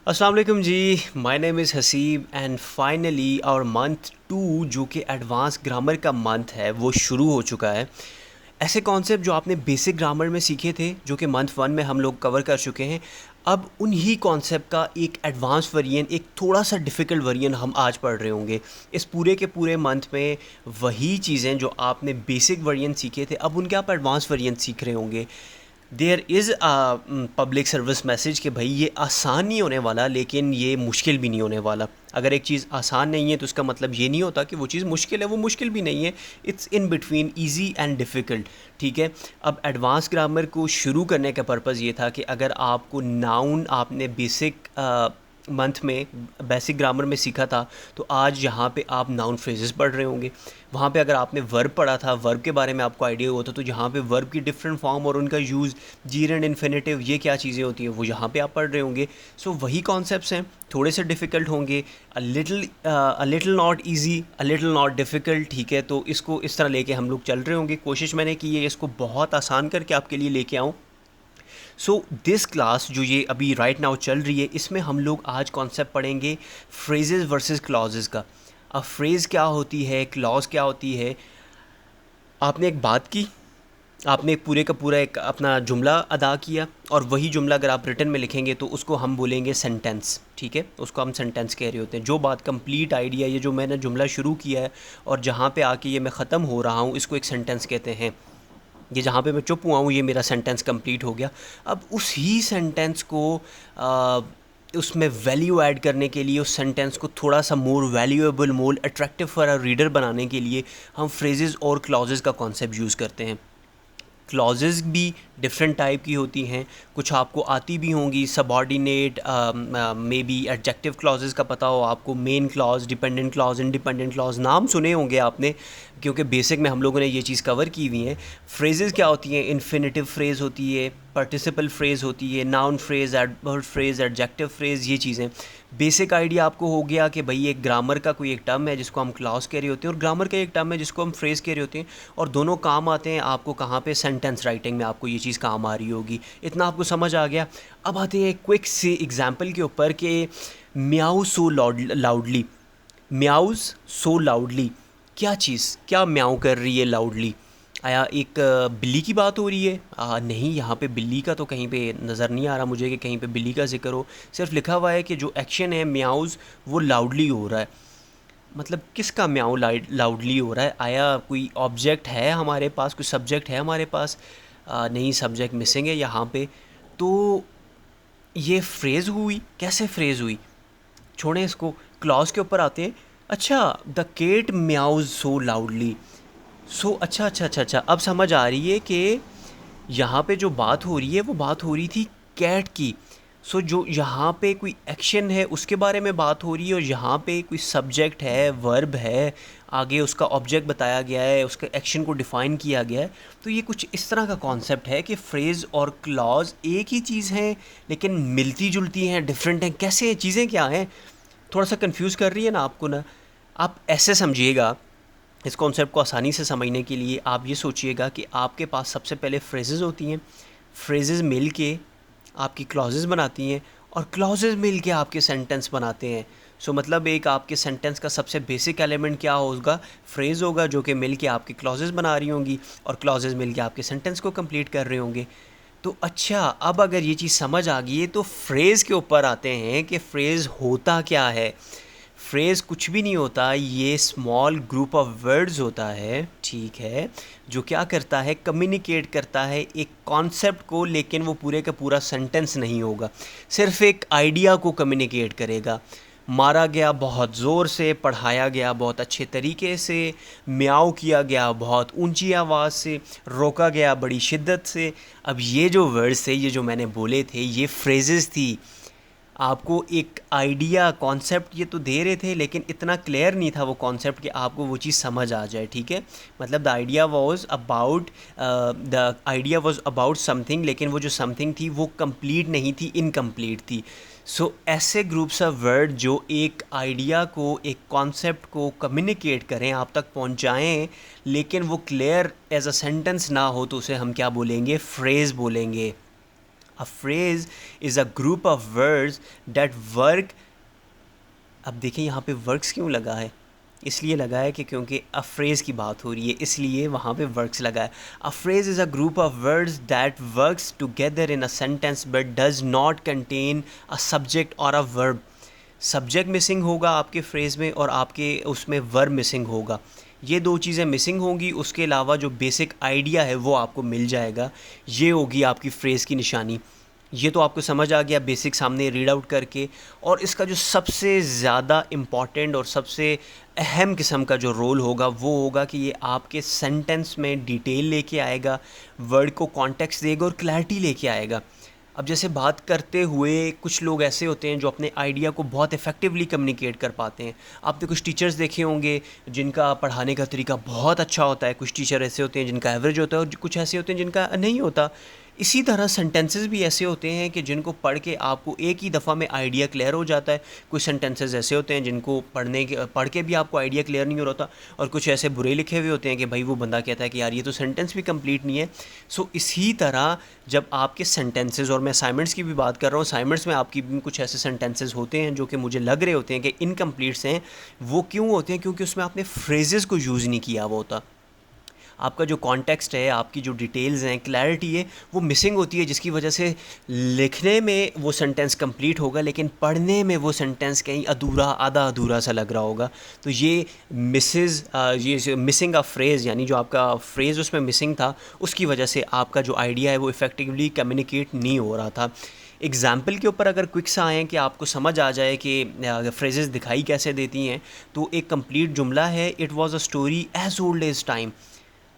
अस्सलाम वालेकुम जी। My name is Haseeb and finally our month 2 जो कि एडवांस ग्रामर का मंथ है वो शुरू हो चुका है। ऐसे कॉन्सेप्ट जो आपने बेसिक ग्रामर में सीखे थे जो कि मंथ 1 में हम लोग कवर कर चुके हैं, अब उन्हीं कॉन्सेप्ट का एक एडवांस वेरिएंट, एक थोड़ा सा डिफ़िकल्ट वेरिएंट हम आज पढ़ रहे होंगे। इस पूरे के पूरे मंथ में वही चीज़ें जो आपने बेसिक वेरिएंट सीखे थे, अब उनके आप एडवांस वेरिएंट सीख रहे होंगे। There is a public service message कि भाई ये आसान नहीं होने वाला, लेकिन ये मुश्किल भी नहीं होने वाला। अगर एक चीज़ आसान नहीं है तो उसका मतलब ये नहीं होता कि वो चीज़ मुश्किल है, वो मुश्किल भी नहीं है। It's in between easy and difficult. ठीक है। अब एडवांस ग्रामर को शुरू करने का पर्पज़ ये था कि अगर आपको नाउन आपने बेसिक मंथ में बेसिक ग्रामर में सीखा था, तो आज यहाँ पे आप नाउन फ्रेजेस पढ़ रहे होंगे। वहाँ पे अगर आपने वर्ब पढ़ा था, वर्ब के बारे में आपको आइडिया होता, तो यहाँ पे वर्ब की डिफरेंट फॉर्म और उनका यूज़, जीरेंड इन्फिनेटिव, ये क्या चीज़ें होती हैं, वो यहाँ पे आप पढ़ रहे होंगे। सो वही कॉन्सेप्ट्स हैं, थोड़े से डिफ़िकल्ट होंगे, a little not easy, a little not difficult. ठीक है, तो इसको इस तरह लेके हम लोग चल रहे होंगे। कोशिश मैंने की है इसको बहुत आसान करके आपके लिए लेके आऊँ। सो दिस क्लास जो ये अभी राइट नाउ चल रही है, इसमें हम लोग आज कॉन्सेप्ट पढ़ेंगे फ्रेजेस वर्सेस क्लॉजेस का। अब फ्रेज़ क्या होती है, क्लॉज क्या होती है। आपने एक बात की, आपने एक पूरे का पूरा एक अपना जुमला अदा किया, और वही जुमला अगर आप रिटन में लिखेंगे तो उसको हम बोलेंगे सेंटेंस। ठीक है, उसको हम सेंटेंस कह रहे होते हैं। जो बात कंप्लीट आइडिया, ये जो मैंने जुमला शुरू किया है और जहाँ पे आके ये मैं ख़त्म हो रहा हूँ, इसको एक सेंटेंस कहते हैं। ये जहाँ पे मैं चुप हुआ हूँ, ये मेरा सेंटेंस कंप्लीट हो गया। अब उसी सेंटेंस को आ, उसमें वैल्यू ऐड करने के लिए, उस सेंटेंस को थोड़ा सा more valuable, more attractive for a reader बनाने के लिए हम फ्रेजेस और क्लॉजेस का कॉन्सेप्ट यूज़ करते हैं। क्लॉजेज़ भी डिफरेंट टाइप की होती हैं, कुछ आपको आती भी होंगी। Subordinate, may be adjective clauses का पता हो आपको, main clause, dependent clause, independent clause, नाम सुने होंगे आपने, क्योंकि बेसिक में हम लोगों ने ये चीज़ कवर की हुई हैं। फ्रेजेस क्या होती हैं, इन्फिनेटिव फ्रेज़ होती है, पार्टिसिपल फ्रेज़ होती है, noun phrase, adverb phrase, adjective phrase, ये चीज़ें। बेसिक आइडिया आपको हो गया कि भाई एक ग्रामर का कोई एक टर्म है जिसको हम क्लॉज कह रहे होते हैं, और ग्रामर का एक टर्म है जिसको हम फ्रेज़ कह रहे होते हैं, और दोनों काम आते हैं आपको कहाँ पे, सेंटेंस राइटिंग में आपको ये चीज़ काम आ रही होगी। इतना आपको समझ आ गया। अब आते हैं क्विक से एग्जांपल के ऊपर कि म्याऊ सो लाउडली, म्याऊज़ सो लाउडली, क्या चीज़, क्या म्याऊ कर रही है लाउडली। आया एक बिल्ली की बात हो रही है? नहीं, यहाँ पे बिल्ली का तो कहीं पे नज़र नहीं आ रहा मुझे कि कहीं पे बिल्ली का ज़िक्र हो। सिर्फ लिखा हुआ है कि जो एक्शन है म्याऊज़, वो लाउडली हो रहा है। मतलब किसका म्याऊ लाउडली हो रहा है? आया कोई ऑब्जेक्ट है हमारे पास, कोई सब्जेक्ट है हमारे पास? नहीं, सब्जेक्ट मिसिंग है यहाँ पे। तो ये फ्रेज़ हुई, कैसे फ्रेज़ हुई, छोड़ें इसको, क्लॉज के ऊपर आते हैं। अच्छा, द केट म्याऊज सो लाउडली। सो अच्छा अच्छा अच्छा अच्छा, अब समझ आ रही है कि यहाँ पे जो बात हो रही है वो बात हो रही थी कैट की। सो जो यहाँ पे कोई एक्शन है उसके बारे में बात हो रही है, और यहाँ पे कोई सब्जेक्ट है, वर्ब है, आगे उसका ऑब्जेक्ट बताया गया है, उसके एक्शन को डिफ़ाइन किया गया है। तो ये कुछ इस तरह का कॉन्सेप्ट है कि फ्रेज़ और क्लॉज एक ही चीज़ हैं, लेकिन मिलती जुलती हैं, डिफरेंट हैं। कैसे, चीज़ें क्या हैं? थोड़ा सा कंफ्यूज कर रही है ना आपको ना? आप ऐसे समझिएगा, इस कॉन्सेप्ट को आसानी से समझने के लिए आप ये सोचिएगा कि आपके पास सबसे पहले फ्रेजेस होती हैं, फ्रेजेस मिल के आपकी क्लॉजेस बनाती हैं, और क्लॉजेस मिल के आपके सेंटेंस बनाते हैं। सो मतलब एक आपके सेंटेंस का सबसे बेसिक एलिमेंट क्या होगा? फ्रेज़ होगा, जो कि मिल के आपकी क्लॉजेस बना रही होंगी, और क्लॉजेस मिल के आपके सेंटेंस को कंप्लीट कर रहे होंगे। तो अच्छा, अब अगर ये चीज़ समझ आ गई है तो फ्रेज़ के ऊपर आते हैं कि फ्रेज़ होता क्या है। फ्रेज़ कुछ भी नहीं होता, ये स्मॉल ग्रुप ऑफ वर्ड्स होता है, ठीक है, जो क्या करता है, कम्युनिकेट करता है एक कॉन्सेप्ट को, लेकिन वो पूरे का पूरा सेंटेंस नहीं होगा, सिर्फ एक आइडिया को कम्युनिकेट करेगा। मारा गया बहुत ज़ोर से, पढ़ाया गया बहुत अच्छे तरीके से, म्याऊ किया गया बहुत ऊंची आवाज़ से, रोका गया बड़ी शिद्दत से। अब ये जो वर्ड्स थे, ये जो मैंने बोले थे, ये फ्रेजेस थी। आपको एक आइडिया, कॉन्सेप्ट ये तो दे रहे थे, लेकिन इतना क्लियर नहीं था वो कॉन्सेप्ट कि आपको वो चीज़ समझ आ जाए। ठीक है, मतलब the idea was about something, लेकिन वो जो समथिंग थी वो कंप्लीट नहीं थी, इनकम्प्लीट थी। सो ऐसे ग्रुप्स ऑफ वर्ड जो एक आइडिया को, एक कॉन्सेप्ट को कम्युनिकेट करें, आप तक पहुंचाएं, लेकिन वो क्लियर एज अ सेंटेंस ना हो, तो उसे हम क्या बोलेंगे? फ्रेज़ बोलेंगे। A phrase is a group of words that work. अब देखिए यहाँ पे वर्क्स क्यों लगा है, इसलिए लगा है कि क्योंकि अ फ्रेज़ की बात हो रही है, इसलिए वहाँ पे वर्क्स लगा है। A phrase is a group of words that works together in a sentence but does not contain a subject और अ वर्ब। सब्जेक्ट मिसिंग होगा आपके फ्रेज़ में और आपके उसमें वर्ब मिसिंग होगा। ये दो चीज़ें मिसिंग होंगी, उसके अलावा जो बेसिक आइडिया है वो आपको मिल जाएगा। ये होगी आपकी फ्रेज़ की निशानी। ये तो आपको समझ आ गया बेसिक सामने रीड आउट करके। और इसका जो सबसे ज़्यादा इम्पॉर्टेंट और सबसे अहम किस्म का जो रोल होगा वो होगा कि ये आपके सेंटेंस में डिटेल लेके आएगा, वर्ड को कॉन्टेक्स्ट देगा और क्लैरिटी लेके आएगा। अब जैसे बात करते हुए कुछ लोग ऐसे होते हैं जो अपने आइडिया को बहुत इफ़ेक्टिवली कम्युनिकेट कर पाते हैं। आपने कुछ टीचर्स देखे होंगे जिनका पढ़ाने का तरीका बहुत अच्छा होता है, कुछ टीचर ऐसे होते हैं जिनका एवरेज होता है और कुछ ऐसे होते हैं जिनका नहीं होता। इसी तरह सेंटेंसेस भी ऐसे होते हैं कि जिनको पढ़ के आपको एक ही दफ़ा में आइडिया क्लियर हो जाता है। कुछ सेंटेंसेस ऐसे होते हैं जिनको पढ़ के भी आपको आइडिया क्लियर नहीं हो रहा था। और कुछ ऐसे बुरे लिखे हुए होते हैं कि भाई वो बंदा कहता है कि यार ये तो सेंटेंस भी कंप्लीट नहीं है। सो इसी तरह जब आपके सेंटेंसेस, और मैं असाइनमेंट्स की भी बात कर रहा हूँ, असाइनमेंट्स में आपकी भी कुछ ऐसे सेंटेंसेस होते हैं जो कि मुझे लग रहे होते हैं कि इनकम्प्लीट्स हैं। वो क्यों होते हैं? क्योंकि उसमें आपने फ्रेजेस को यूज़ नहीं किया हुआ होता। आपका जो कॉन्टेक्स्ट है, आपकी जो डिटेल्स हैं, क्लैरिटी है, वो मिसिंग होती है, जिसकी वजह से लिखने में वो सेंटेंस कंप्लीट होगा लेकिन पढ़ने में वो सेंटेंस कहीं अधूरा, आधा अधूरा सा लग रहा होगा। तो ये ये मिसिंग अ फ्रेज़, यानी जो आपका फ्रेज़ उसमें मिसिंग था, उसकी वजह से आपका जो आइडिया है वो इफ़ेक्टिवली कम्युनिकेट नहीं हो रहा था। एग्ज़ाम्पल के ऊपर अगर क्विक सा आएँ कि आपको समझ आ जाए कि फ्रेजेस दिखाई कैसे देती हैं, तो एक कंप्लीट जुमला है, it was a story as old as time.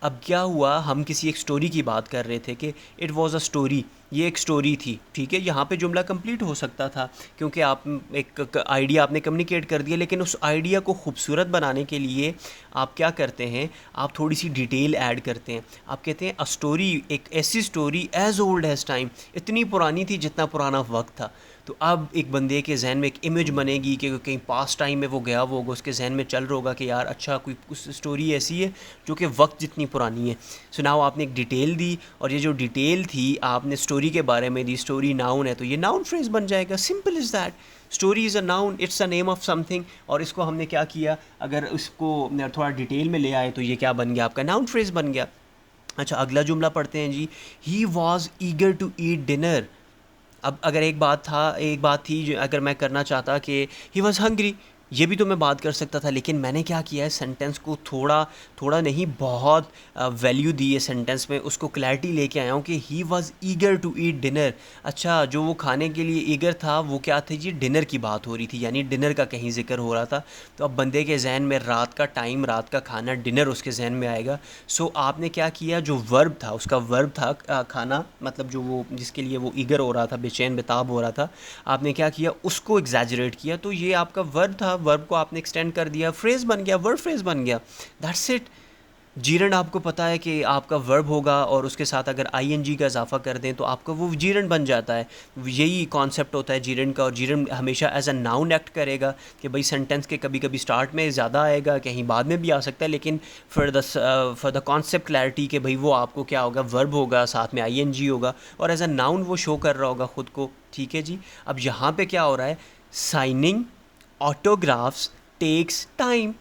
अब क्या हुआ, हम किसी एक स्टोरी की बात कर रहे थे कि इट वाज़ अ स्टोरी, ये एक स्टोरी थी, ठीक है। यहाँ पे जुमला कंप्लीट हो सकता था क्योंकि आप एक आइडिया आपने कम्युनिकेट कर दिया, लेकिन उस आइडिया को खूबसूरत बनाने के लिए आप क्या करते हैं, आप थोड़ी सी डिटेल ऐड करते हैं। आप कहते हैं अ स्टोरी, एक ऐसी story as old as time, इतनी पुरानी थी जितना पुराना वक्त था। तो अब एक बंदे के जहन में एक इमेज बनेगी कि कहीं पास्ट टाइम में वो गया, वो होगा, उसके जहन में चल रहा होगा कि यार अच्छा कोई कुछ स्टोरी ऐसी है जो कि वक्त जितनी पुरानी है। सो नाउ आपने एक डिटेल दी, और ये जो डिटेल थी आपने स्टोरी के बारे में दी, स्टोरी नाउन है तो ये नाउन फ्रेज बन जाएगा। Simple is that. Story is a noun, it's a name of something. और इसको हमने क्या किया, अगर उसको थोड़ा डिटेल में ले आए तो ये क्या बन गया, आपका नाउन फ्रेज बन गया। अच्छा, अगला जुमला पढ़ते हैं जी। He was eager to eat dinner. अब अगर एक बात थी जो अगर मैं करना चाहता कि ही वॉज़ हंग्री, ये भी तो मैं बात कर सकता था, लेकिन मैंने क्या किया है, सेंटेंस को थोड़ा थोड़ा नहीं, बहुत वैल्यू दी है सेंटेंस में, उसको क्लैरिटी लेके आया हूँ कि he was eager to eat dinner. अच्छा, जो वो खाने के लिए ईगर था वो क्या था जी, डिनर की बात हो रही थी, यानी डिनर का कहीं जिक्र हो रहा था। तो अब बंदे के जहन में रात का टाइम, रात का खाना, डिनर उसके जहन में आएगा। सो आपने क्या किया, जो वर्ब था, उसका वर्ब था खाना, मतलब जो वो जिसके लिए वो ईगर हो रहा था, बेचैन बेताब हो रहा था, आपने क्या किया, उसको एग्जैजरेट किया। तो ये आपका वर्ब था, वर्ब को आपने एक्सटेंड कर दिया, फ्रेज बन गया, वर्ब फ्रेज बन गया। That's it. जीरंड आपको पता है कि आपका वर्ब होगा और उसके साथ अगर आईएनजी का इजाफा कर दें तो आपका वो जीरंड बन जाता है। यही कॉन्सेप्ट होता है जीरंड का, और जीरंड हमेशा एज अ नाउन एक्ट करेगा कि भाई सेंटेंस के कभी कभी स्टार्ट में ज़्यादा आएगा, कहीं बाद में भी आ सकता है, लेकिन फॉर द कॉन्सेप्ट क्लैरिटी कि भाई वो आपको क्या होगा, वर्ब होगा, साथ में आईएनजी होगा और एज अ नाउन वो शो कर रहा होगा ख़ुद को। ठीक है जी। अब यहाँ पे क्या हो रहा है, signing autographs takes time.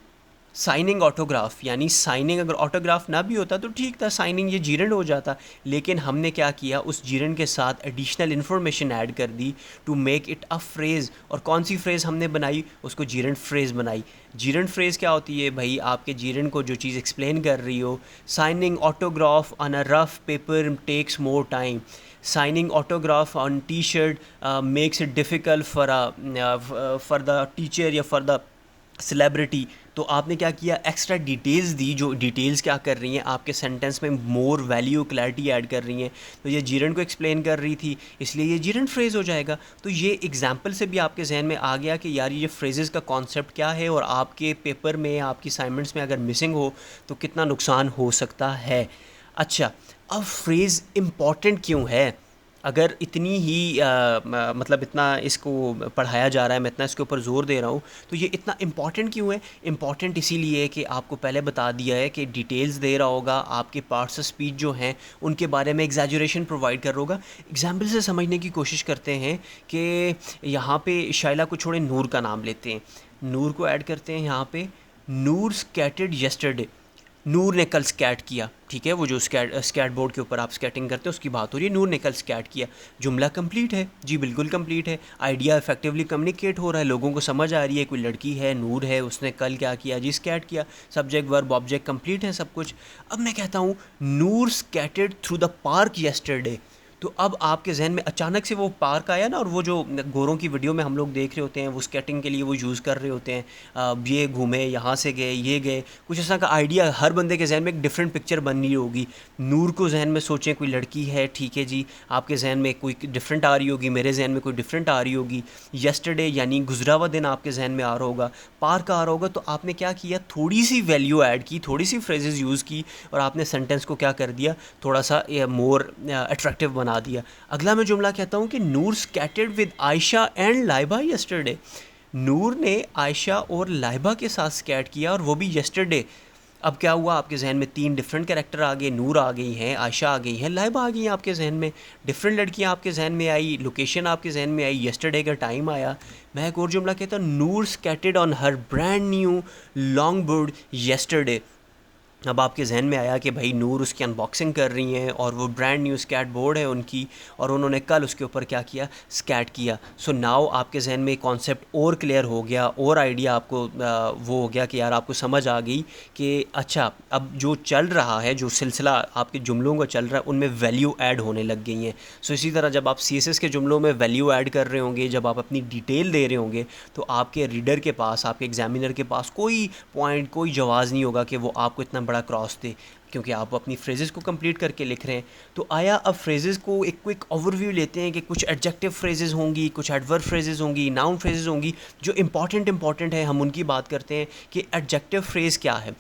Signing autograph, यानी साइनिंग अगर ऑटोग्राफ ना भी होता तो ठीक था, साइनिंग ये जीरंड हो जाता, लेकिन हमने क्या किया, उस जीरंड के साथ एडिशनल इन्फॉर्मेशन ऐड कर दी to make it a phrase. और कौन सी फ्रेज़ हमने बनाई, उसको जीरंड फ्रेज़ बनाई। जीरंड फ्रेज़ क्या होती है भाई, आपके जीरंड को जो चीज़ एक्सप्लेन कर रही हो। Signing autograph on a rough paper takes more time. Signing autograph on T shirt makes it difficult for the teacher या फॉर द सेलिब्रिटी। तो आपने क्या किया, एक्स्ट्रा डिटेल्स दी, जो डिटेल्स क्या कर रही हैं, आपके सेंटेंस में मोर वैल्यू, क्लैरिटी ऐड कर रही हैं। तो ये जीरंड को एक्सप्लेन कर रही थी, इसलिए ये जीरंड फ्रेज़ हो जाएगा। तो ये एग्जांपल से भी आपके जहन में आ गया कि यार ये फ्रेजेस का कॉन्सेप्ट क्या है, और आपके पेपर में, आपकी असाइनमेंट्स में अगर मिसिंग हो तो कितना नुकसान हो सकता है। अच्छा, अब फ्रेज़ इम्पॉर्टेंट क्यों है? अगर इतनी ही मतलब इतना इसको पढ़ाया जा रहा है, मैं इतना इसके ऊपर ज़ोर दे रहा हूँ, तो ये इतना इम्पॉर्टेंट क्यों है? इम्पॉर्टेंट इसीलिए है कि आपको पहले बता दिया है कि डिटेल्स दे रहा होगा, आपके पार्ट्स ऑफ स्पीच जो हैं उनके बारे में एग्जैजुरेशन प्रोवाइड कर रहा होगा। एग्जाम्पल से समझने की कोशिश करते हैं कि यहाँ पे शाइला को छोड़े, नूर का नाम लेते हैं, नूर को ऐड करते हैं यहाँ पे। नूर स्कैटेड येस्टरडे, नूर ने कल स्कैट किया, ठीक है, वो जो स्कैट बोर्ड के ऊपर आप स्कैटिंग करते हैं उसकी बात हो रही है, नूर ने कल स्कैट किया। जुमला कंप्लीट है जी, बिल्कुल कंप्लीट है, आइडिया इफेक्टिवली कम्युनिकेट हो रहा है, लोगों को समझ आ रही है, कोई लड़की है, नूर है, उसने कल क्या किया जी, स्कैट किया, सब्जेक्ट वर्ब ऑब्जेक्ट कंप्लीट है सब कुछ। अब मैं कहता हूँ Noor स्कैटेड through the park yesterday, तो अब आपके जहन में अचानक से वो पार्क आया ना, और वो जो गोरों की वीडियो में हम लोग देख रहे होते हैं, वो स्केटिंग के लिए वो यूज़ कर रहे होते हैं, ये घूमे, यहाँ से गए, ये गए, कुछ ऐसा का आइडिया हर बंदे के जहन में एक डिफरेंट पिक्चर बन रही होगी। नूर को जहन में सोचें कोई लड़की है, ठीक है जी, आपके जहन में कोई डिफरेंट आ रही होगी, मेरे जहन में कोई डिफरेंट आ रही होगी। यस्टरडे यानी गुजरा हुआ दिन आपके जहन में आ रहा होगा, पार्क आ रहा होगा, तो आपने क्या किया, थोड़ी सी वैल्यू ऐड की, थोड़ी सी फ्रेजेस यूज़ की, और आपने सेंटेंस को क्या कर दिया, थोड़ा सा मोर अट्रैक्टिव बना दिया। अगला मैं जुमला कहता हूँ कि Noor skated with Ayesha and Laiba yesterday, Noor ने आयशा और लाइबा के साथ स्कैट किया, और वो भी यस्टरडे। अब क्या हुआ, आपके जहन में तीन डिफरेंट कैरेक्टर आ गए, नूर आ गई हैं, आयशा आ गई हैं, लाइबा आ गई हैं आपके जहन में, डिफरेंट लड़कियां आपके जहन में आई, लोकेशन आपके जहन में आई, यस्टरडे का टाइम आया। मैं एक और जुमला कहता हूँ, Noor skated on her brand new longboard yesterday. अब आपके जहन में आया कि भाई नूर उसकी अनबॉक्सिंग कर रही हैं, और वो ब्रांड न्यू स्कैट बोर्ड है उनकी, और उन्होंने कल उसके ऊपर क्या किया, स्कैट किया। सो नाउ आपके जहन में कॉन्सेप्ट और क्लियर हो गया, और आइडिया आपको वो हो गया कि यार आपको समझ आ गई कि अच्छा अब जो चल रहा है, जो सिलसिला आपके जुमलों का चल रहा है, उनमें वैल्यू ऐड होने लग गई हैं। सो इसी तरह जब आप CSS के जुमलों में वैल्यू ऐड कर रहे होंगे, जब आप अपनी डिटेल दे रहे होंगे, तो आपके रीडर के पास, आपके एग्जामिनर के पास कोई पॉइंट, कोई जवाज़ नहीं होगा कि वो आपको इतना बड़ा क्रॉस दे, क्योंकि आप अपनी फ्रेजेस को कंप्लीट करके लिख रहे हैं। तो आया अब फ्रेजेस को एक क्विक ओवरव्यू लेते हैं कि कुछ एडजेक्टिव फ्रेजेस होंगी, कुछ एडवर्ब फ्रेजेस होंगी, नाउन फ्रेजेस होंगी, जो इंपॉर्टेंट है, हम उनकी बात करते हैं कि एडजेक्टिव फ्रेज़ क्या है।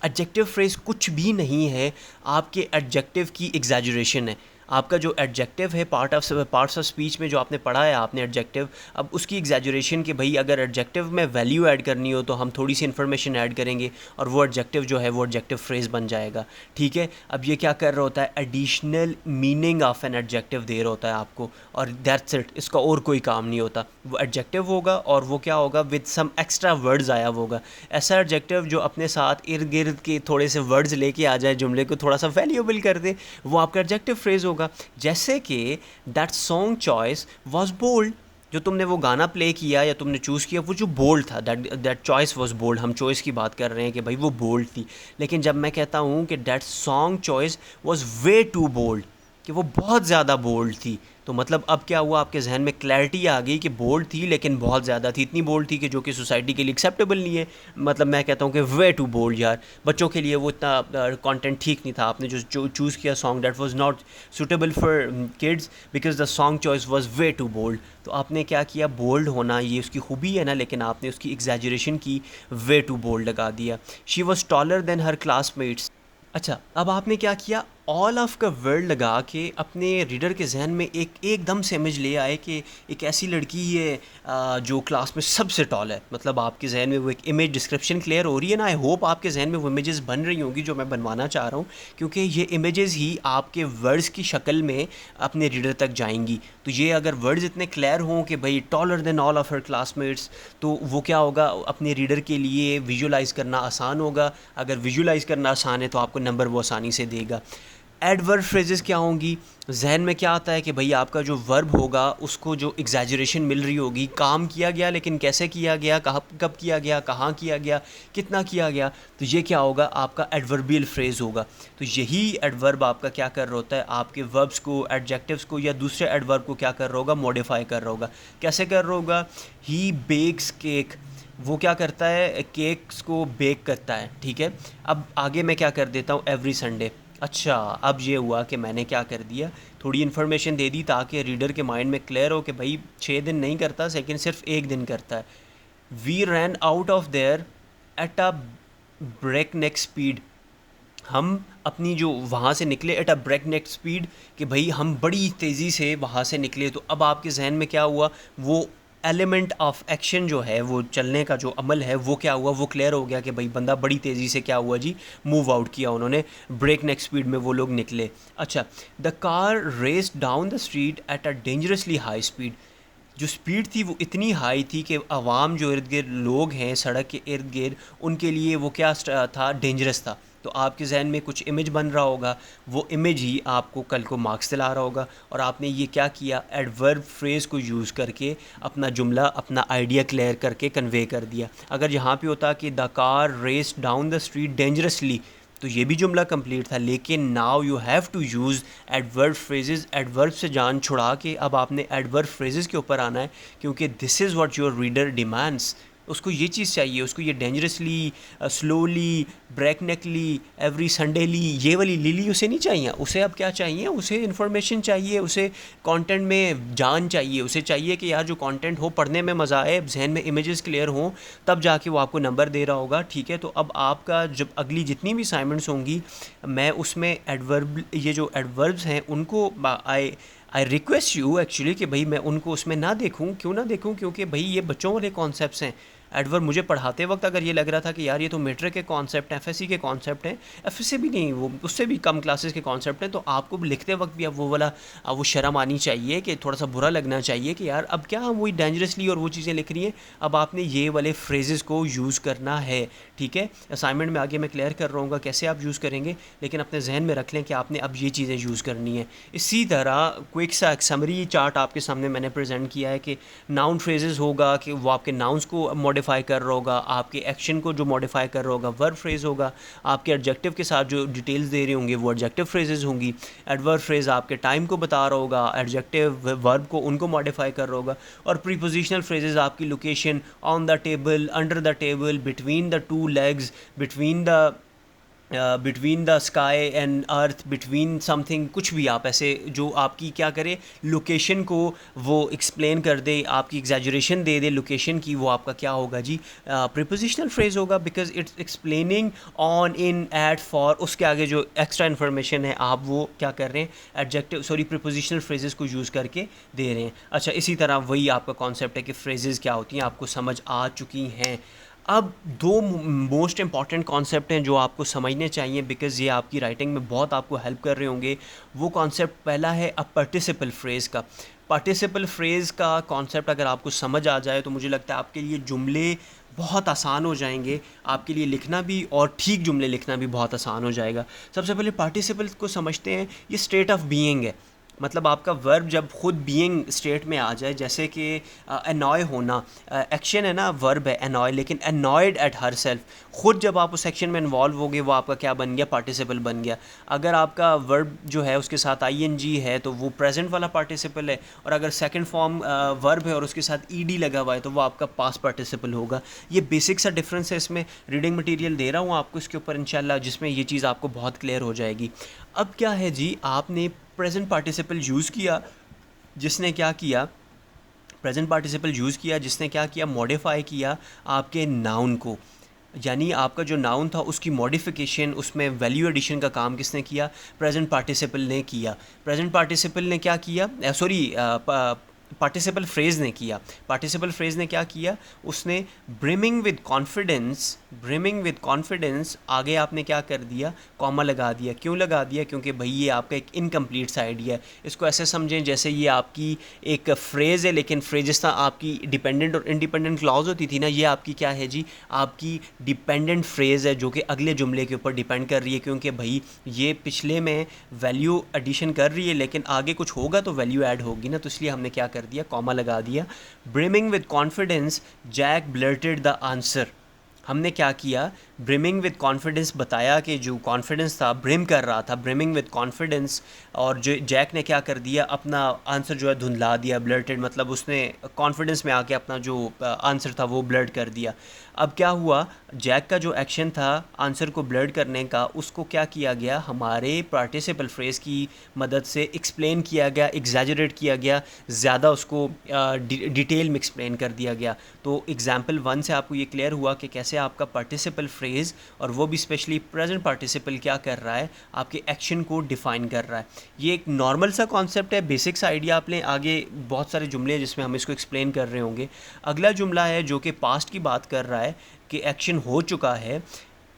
एडजेक्टिव फ्रेज़ कुछ भी नहीं है, आपके एडजेक्टिव की एग्जैजरेशन है। आपका जो एडजेक्टिव है, पार्ट्स ऑफ स्पीच में जो आपने पढ़ा है आपने एडजेक्टिव, अब उसकी एग्जैजरेशन कि भाई अगर एडजेक्टिव में वैल्यू ऐड करनी हो तो हम थोड़ी सी इन्फॉर्मेशन ऐड करेंगे, और वो एडजेक्टिव जो है वो एडजेक्टिव फ्रेज़ बन जाएगा, ठीक है। अब ये क्या कर रहा होता है, additional meaning of an adjective दे रहा होता है आपको, और दैट्स इट, इसका और कोई काम नहीं होता। वो एडजेक्टिव होगा, और वो क्या होगा, विद सम एक्स्ट्रा वर्ड्स आया होगा, ऐसा एडजेक्टिव जो अपने साथ इर्द गिर्द के थोड़े से वर्ड्स लेके आ जाए, जुमले को थोड़ा सा वैल्यूएबल कर दे, वो आपका एडजेक्टिव फ्रेज़ होगा। जैसे कि that song choice was bold, जो तुमने वो गाना प्ले किया या तुमने चूज़ किया, वो जो बोल्ड था, दैट चॉइस वाज बोल्ड, हम चॉइस की बात कर रहे हैं कि भाई वो बोल्ड थी। लेकिन जब मैं कहता हूँ कि that song choice was way too bold, कि वो बहुत ज़्यादा बोल्ड थी, तो मतलब अब क्या हुआ, आपके जहन में क्लैरिटी आ गई कि बोल्ड थी, लेकिन बहुत ज़्यादा थी, इतनी बोल्ड थी कि जो कि सोसाइटी के लिए एक्सेप्टेबल नहीं है। मतलब मैं कहता हूँ कि वे टू बोल्ड यार, बच्चों के लिए वो इतना कंटेंट ठीक नहीं था, आपने जो चूज़ किया song, that was not suitable for kids because the song choice was way too bold. तो आपने क्या किया, बोल्ड होना ये उसकी खूबी है ना, लेकिन आपने उसकी एग्जैजरेशन की, वे टू बोल्ड लगा दिया। She was taller than her classmates. अच्छा, अब आपने क्या किया, ऑल ऑफ का वर्ड लगा के अपने रीडर के जहन में एकदम से इमेज ले आए कि एक ऐसी लड़की है जो क्लास में सबसे टॉल है। मतलब आपके जहन में वो एक इमेज डिस्क्रिप्शन क्लियर हो रही है ना। आई होप आपके जहन में वो इमेजेस बन रही होंगी जो मैं बनवाना चाह रहा हूँ, क्योंकि ये इमेजेस ही आपके वर्ड्स की शक्ल में अपने रीडर तक जाएंगी। तो ये अगर वर्ड्स इतने क्लियर हों कि भाई taller than all of her classmates, तो वो क्या होगा, अपने रीडर के लिए विजुलाइज़ करना आसान होगा। अगर विजुलाइज़ करना आसान है तो आपको नंबर वो आसानी से देगा। एडवर्ब फ्रेजेस क्या होंगी, जहन में क्या आता है कि भाई आपका जो वर्ब होगा उसको जो एग्जैजरेशन मिल रही होगी, काम किया गया लेकिन कैसे किया गया, कब किया गया, कहाँ किया गया, कितना किया गया, तो ये क्या होगा, आपका एडवर्बियल फ्रेज़ होगा। तो यही एडवर्ब आपका क्या कर रहा होता है, आपके वर्ब्स को, एडजेक्टिव्स को या दूसरे एडवर्ब को क्या कर रहा होगा, मॉडिफाई कर रहा होगा। कैसे कर रहा होगा, ही बेक्स केक, वो क्या करता है, केक्स को बेक करता है, ठीक है। अब आगे मैं क्या कर देता हूँ, एवरी संडे। अच्छा, अब ये हुआ कि मैंने क्या कर दिया, थोड़ी इन्फॉर्मेशन दे दी ताकि रीडर के माइंड में क्लियर हो कि भाई 6 दिन नहीं करता, लेकिन सिर्फ एक दिन करता है। We ran out of there at a breakneck speed. हम अपनी जो वहाँ से निकले at a breakneck speed, कि भाई हम बड़ी तेज़ी से वहाँ से निकले, तो अब आपके जहन में क्या हुआ, वो एलिमेंट ऑफ एक्शन जो है, वो चलने का जो अमल है वो क्या हुआ, वो क्लियर हो गया कि भाई बंदा बड़ी तेज़ी से क्या हुआ जी, मूव आउट किया उन्होंने, ब्रेक नेक स्पीड में वो लोग निकले। अच्छा, the car raised down the street at a dangerously high speed. जो स्पीड थी वो इतनी हाई थी कि आवाम जो इर्द गिर्द लोग हैं सड़क के इर्द गिर्द, उनके लिए वो क्या था, डेंजरस था। तो आपके जहन में कुछ इमेज बन रहा होगा, वो इमेज ही आपको कल को मार्क्स दिला रहा होगा। और आपने ये क्या किया, एडवर्ब फ्रेज़ को यूज़ करके अपना जुमला, अपना आइडिया क्लियर करके कन्वे कर दिया। अगर यहाँ पे होता कि the car race down the street dangerously, तो ये भी जुमला कंप्लीट था। लेकिन now you have to use adverb phrases. Adverb से जान छुड़ा के अब आपने एडवर्ब फ्रेजेस के ऊपर आना है, क्योंकि this is what your reader demands. उसको ये चीज़ चाहिए, उसको ये डेंजरसली, स्लोली, ब्रेकनेकली, एवरी संडेली, ये वाली लिली उसे नहीं चाहिए। उसे अब क्या चाहिए, उसे इन्फॉर्मेशन चाहिए, उसे कंटेंट में जान चाहिए, उसे चाहिए कि यार जो कंटेंट हो पढ़ने में मज़ा आए, जहन में इमेजेस क्लियर हों, तब जाके वो आपको नंबर दे रहा होगा। ठीक है, तो अब आपका जब अगली जितनी भी असाइनमेंट्स होंगी, मैं उसमें एडवर्ब, ये जो एडवर्ब्स हैं उनको आई रिक्वेस्ट यू एक्चुअली कि भाई मैं उनको उसमें ना देखूं। क्यों ना देखूं, क्योंकि भाई ये बच्चों वाले कॉन्सेप्ट्स हैं। एडवर्ब मुझे पढ़ाते वक्त अगर ये लग रहा था कि यार ये तो मेट्रिक के कॉन्सेप्ट हैं, एफएससी के कॉन्सेप्ट हैं, एफएससी भी नहीं, वो उससे भी कम क्लासेस के कॉन्सेप्ट हैं, तो आपको लिखते वक्त भी अब वो वाला वो शर्म आनी चाहिए, कि थोड़ा सा बुरा लगना चाहिए कि यार अब क्या हम वही डेंजरसली और वो चीज़ें लिख रही हैं। अब आपने ये वाले फ्रेजेस को यूज़ करना है। ठीक है, असाइनमेंट में आगे मैं क्लियर कर रहा हूँ कैसे आप यूज़ करेंगे, लेकिन अपने जहन में रख लें कि आपने अब ये चीज़ें यूज़ करनी है। इसी तरह क्विक सा एक समरी चार्ट आपके सामने मैंने प्रेजेंट किया है कि नाउन फ्रेजेस होगा कि वो आपके नाउन्स को मॉडिफाई कर रहा होगा, आपके एक्शन को जो मॉडिफाई कर रहा होगा वर्ब फ्रेज होगा, आपके एडजेक्टिव के साथ जो डिटेल्स दे रहे होंगे वो एडजेक्टिव फ्रेजेस होंगी, एडवर्ब फ्रेज आपके टाइम को बता रहा होगा, एडजेक्टिव वर्ब को उनको मॉडिफाई कर रहा होगा, और प्रीपोजिशनल फ्रेजेस आपकी location, on the table, under the table, between the two legs, between the sky and earth, between something, कुछ भी आप ऐसे जो आपकी क्या करे, लोकेशन को वो एक्सप्लेन कर दे, आपकी एग्जैजरेशन दे दे लोकेशन की, वो आपका क्या होगा जी, प्रीपोजिशनल फ्रेज होगा, because it's explaining on, in, at, for. उसके आगे जो एक्स्ट्रा इन्फॉर्मेशन है आप वो क्या कर रहे हैं, एडजेक्टिव सॉरी प्रीपोजिशनल फ्रेजेस को यूज़ करके दे रहे हैं। अच्छा, इसी तरह वही आपका कॉन्सेप्ट है कि फ्रेजेस क्या होती हैं, आपको समझ आ चुकी हैं। अब दो मोस्ट इंपॉर्टेंट कॉन्सेप्ट हैं जो आपको समझने चाहिए, बिकॉज़ ये आपकी राइटिंग में बहुत आपको हेल्प कर रहे होंगे। वो कॉन्सेप्ट पहला है अ पार्टिसिपल फ्रेज़ का। पार्टिसिपल फ्रेज़ का कॉन्सेप्ट अगर आपको समझ आ जाए तो मुझे लगता है आपके लिए जुमले बहुत आसान हो जाएंगे, आपके लिए लिखना भी और ठीक जुमले लिखना भी बहुत आसान हो जाएगा। सबसे पहले पार्टिसिपल को समझते हैं। ये स्टेट ऑफ बीइंग है, मतलब आपका वर्ब जब खुद बीइंग स्टेट में आ जाए, जैसे कि एनॉय होना, एक्शन है ना, वर्ब है एनॉय, लेकिन एनॉयड एट हर सेल्फ, खुद जब आप उस एक्शन में इन्वॉल्व हो गए वो आपका क्या बन गया, पार्टिसिपल बन गया। अगर आपका वर्ब जो है उसके साथ आईएनजी है तो वो प्रेजेंट वाला पार्टिसिपल है, और अगर सेकंड फॉर्म वर्ब है और उसके साथ ईडी लगा हुआ है तो वो आपका पास्ट पार्टिसिपल होगा। ये बेसिक सा डिफरेंस है। इसमें रीडिंग मटेरियल दे रहा हूँ आपको इसके ऊपर इंशाल्लाह, जिसमें ये चीज़ आपको बहुत क्लियर हो जाएगी। अब क्या है जी, आपने प्रेजेंट पार्टिसिपल यूज़ किया, जिसने क्या किया, प्रेजेंट पार्टिसिपल यूज़ किया जिसने क्या किया, मॉडिफाई किया आपके नाउन को। यानी आपका जो नाउन था उसकी मॉडिफिकेशन, उसमें वैल्यू एडिशन का काम किसने किया, प्रेजेंट पार्टिसिपल ने किया। प्रेजेंट पार्टिसिपल ने क्या किया, पार्टिसिपल फ्रेज़ ने किया। पार्टिसिपल फ्रेज़ ने क्या किया, उसने brimming with confidence, brimming with confidence, आगे आपने क्या कर दिया, कॉमा लगा दिया। क्यों लगा दिया, क्योंकि भाई ये आपका एक इनकम्प्लीट सा आइडिया है। इसको ऐसे समझें जैसे ये आपकी एक फ्रेज़ है, लेकिन फ्रेज जिस तरह आपकी डिपेंडेंट और इंडिपेंडेंट क्लॉज होती थी ना, ये आपकी क्या है जी, आपकी डिपेंडेंट फ्रेज़ है जो कि अगले जुमले के ऊपर डिपेंड कर रही है, क्योंकि भाई ये पिछले में वैल्यू एडिशन कर रही है लेकिन आगे कुछ होगा तो वैल्यू ऐड होगी ना, तो इसलिए हमने क्या कर दिया, कॉमा लगा दिया। Brimming with confidence Jack blurted the answer. हमने क्या किया, ब्रिमिंग विद कॉन्फिडेंस बताया कि जो कॉन्फिडेंस था, ब्रिम कर रहा था, ब्रिमिंग विद कॉन्फिडेंस, और जो जैक ने क्या कर दिया, अपना आंसर जो है धुंधला दिया। ब्लर्टेड मतलब उसने कॉन्फिडेंस में आके अपना जो आंसर था वो ब्लर्ट कर दिया। अब क्या हुआ, जैक का जो एक्शन था आंसर को ब्लर्ट करने का, उसको क्या किया गया, हमारे पार्टिसिपल फ्रेज़ की मदद से एक्सप्लेन किया गया, एग्जैजरेट किया गया, ज़्यादा उसको डिटेल में एक्सप्लेन कर दिया गया। तो एग्जाम्पल 1 से आपको ये क्लियर हुआ कि कैसे कैसे आपका पार्टिसिपल फ्रेज़ और वो भी स्पेशली प्रेजेंट पार्टिसिपल क्या कर रहा है, आपके एक्शन को डिफ़ाइन कर रहा है। ये एक नॉर्मल सा कॉन्सेप्ट है, बेसिक सा आइडिया आप लें, आगे बहुत सारे जुमले हैं जिसमें हम इसको एक्सप्लेन कर रहे होंगे। अगला जुमला है जो कि पास्ट की बात कर रहा है कि एक्शन हो चुका है।